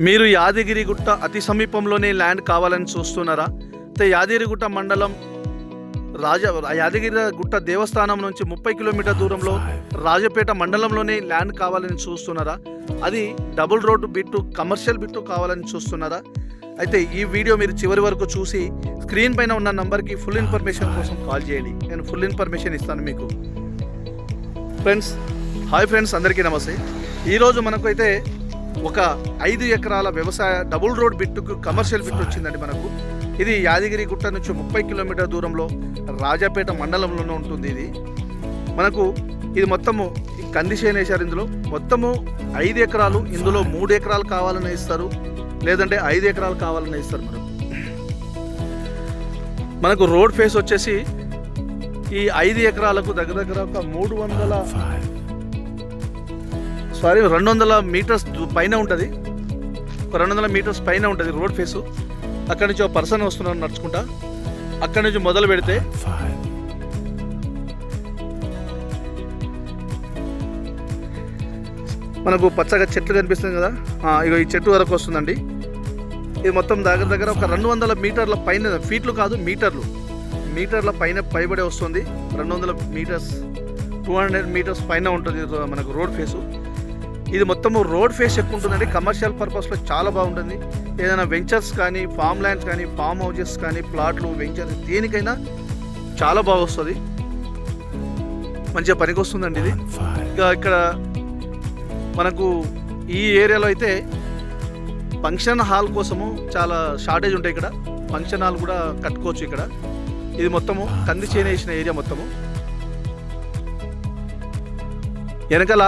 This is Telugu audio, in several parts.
మీరు యాదగిరిగుట్ట అతి సమీపంలోనే ల్యాండ్ కావాలని చూస్తున్నారా? అయితే యాదగిరిగుట్ట మండలం యాదగిరిగుట్ట దేవస్థానం నుంచి 30 కిలోమీటర్ దూరంలో రాజపేట మండలంలోనే ల్యాండ్ కావాలని చూస్తున్నారా? అది double road bit, commercial bit కావాలని చూస్తున్నారా? అయితే ఈ వీడియో మీరు చివరి వరకు చూసి స్క్రీన్ పైన ఉన్న నంబర్కి ఫుల్ ఇన్ఫర్మేషన్ కోసం కాల్ చేయండి. నేను ఫుల్ ఇన్ఫర్మేషన్ ఇస్తాను మీకు. హాయ్ ఫ్రెండ్స్, అందరికీ నమస్తే. ఈరోజు మనకైతే ఒక 5 ఎకరాల వ్యవసాయ డబుల్ రోడ్ బిట్టుకు కమర్షియల్ బిట్ వచ్చిందండి మనకు. ఇది యాదగిరిగుట్ట నుంచి 30 కిలోమీటర్ దూరంలో రాజాపేట మండలంలోనే ఉంటుంది. ఇది మొత్తము కందిసేన వేశారు. ఇందులో మొత్తము 5 ఎకరాలు, ఇందులో 3 ఎకరాలు కావాలని ఇస్తారు, లేదంటే 5 ఎకరాలు కావాలని ఇస్తారు. మనకు రోడ్ ఫేస్ వచ్చేసి ఈ 5 ఎకరాలకు దగ్గర ఒక 200 మీటర్స్ పైన ఉంటుంది. 200 మీటర్స్ పైన ఉంటుంది రోడ్ ఫేసు. అక్కడి నుంచి ఒక పర్సన్ వస్తున్నారు నడుచుకుంటా. అక్కడి నుంచి మొదలు పెడితే మనకు పచ్చగా చెట్లు కనిపిస్తుంది కదా, ఇక ఈ చెట్టు వరకు వస్తుందండి. ఇది మొత్తం దగ్గర ఒక 200 మీటర్ల పైన, ఫీట్లు కాదు మీటర్ల పైన పైబడి వస్తుంది. 200 మీటర్స్ 200 మీటర్స్ పైన ఉంటుంది మనకు రోడ్ ఫేసు. ఇది మొత్తము రోడ్ ఫేస్ ఎక్కువ ఉంటుందండి. కమర్షియల్ పర్పస్లో చాలా బాగుంటుంది. ఏదైనా వెంచర్స్ కానీ, ఫామ్ ల్యాండ్స్ కానీ, ఫామ్ హౌజెస్ కానీ, ప్లాట్లు, వెంచర్స్, దేనికైనా చాలా బాగా వస్తుంది, మంచిగా పనికి వస్తుందండి ఇది. ఇంకా ఇక్కడ మనకు ఈ ఏరియాలో అయితే ఫంక్షన్ హాల్ కోసము చాలా షార్టేజ్ ఉంటాయి. ఇక్కడ ఫంక్షన్ హాల్ కూడా కట్టుకోవచ్చు ఇక్కడ. ఇది మొత్తము కంది చేను వేసిన ఏరియా మొత్తము. వెనకాల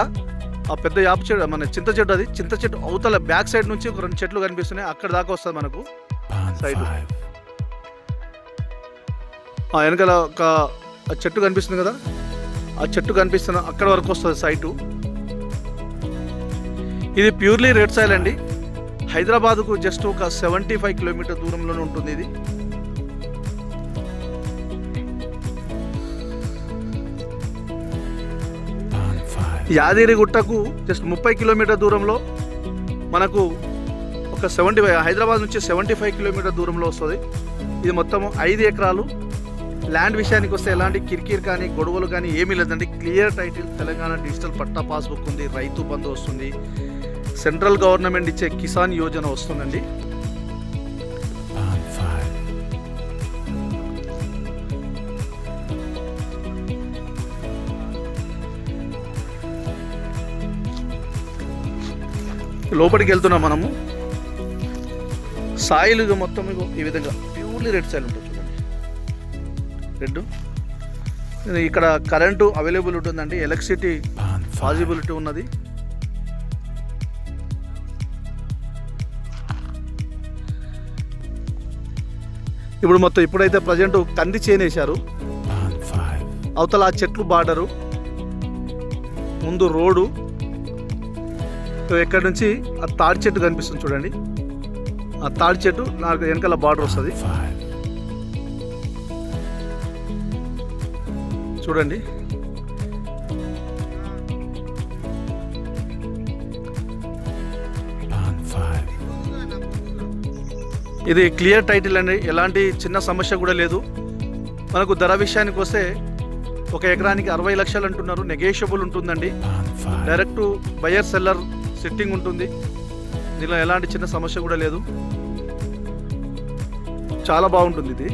ఆ పెద్ద యాప చెట్టు, మన చింత చెట్టు, అది చింత చెట్టు అవతల బ్యాక్ సైడ్ నుంచి ఒక 2 చెట్లు కనిపిస్తున్నాయి. అక్కడ దాకా వస్తుంది మనకు సైడ్. వెనకాల ఒక చెట్టు కనిపిస్తుంది కదా, ఆ చెట్టు కనిపిస్తున్న అక్కడ వరకు వస్తుంది సైటు. ఇది ప్యూర్లీ రెడ్ సాయిల్ అండి. హైదరాబాద్కు జస్ట్ ఒక 75 కిలోమీటర్ దూరంలోనే ఉంటుంది ఇది. యాదగిరిగుట్టకు జస్ట్ 30 కిలోమీటర్ దూరంలో మనకు ఒక 75, హైదరాబాద్ నుంచి 75 కిలోమీటర్ దూరంలో వస్తుంది. ఇది మొత్తము 5 ఎకరాలు. ల్యాండ్ విషయానికి వస్తే ఎలాంటి కిరికిరి కానీ, గొడవలు కానీ ఏమీ లేదండి. క్లియర్ టైటిల్, తెలంగాణ డిజిటల్ పట్టా పాస్బుక్ ఉంది, రైతు బంధు వస్తుంది, సెంట్రల్ గవర్నమెంట్ ఇచ్చే కిసాన్ యోజన వస్తుందండి. లోపలికి వెళ్తున్నాం మనము. సాయిల్ మొత్తం ఈ విధంగా ప్యూర్లీ రెడ్ సాయిల్ ఉంటుంది చూడండి, రెడ్. ఇక్కడ కరెంటు అవైలబుల్ ఉంటుందండి, ఎలక్ట్రిసిటీ పాసిబిలిటీ ఉన్నది. ఇప్పుడైతే ప్రజెంట్ కంది చేనేశారు. అవతల ఆ చెట్లు బార్డరు, ముందు రోడ్డు, ఎక్కడి నుంచి ఆ తాడి చెట్టు కనిపిస్తుంది చూడండి. ఆ తాడి చెట్టు నాకు వెనకాల బార్డర్ వస్తుంది చూడండి. ఇది క్లియర్ టైటిల్ అండి, ఎలాంటి చిన్న సమస్య కూడా లేదు. మనకు ధర విషయానికి వస్తే 1 ఎకరానికి 60 లక్షలు అంటున్నారు. నెగోషియబుల్ ఉంటుందండి. డైరెక్ట్ బయర్ సెల్లర్ సిట్టింగ్ ఉంటుంది. దీనిలో ఎలాంటి చిన్న సమస్య కూడా లేదు. చాలా బాగుంటుంది ఇది.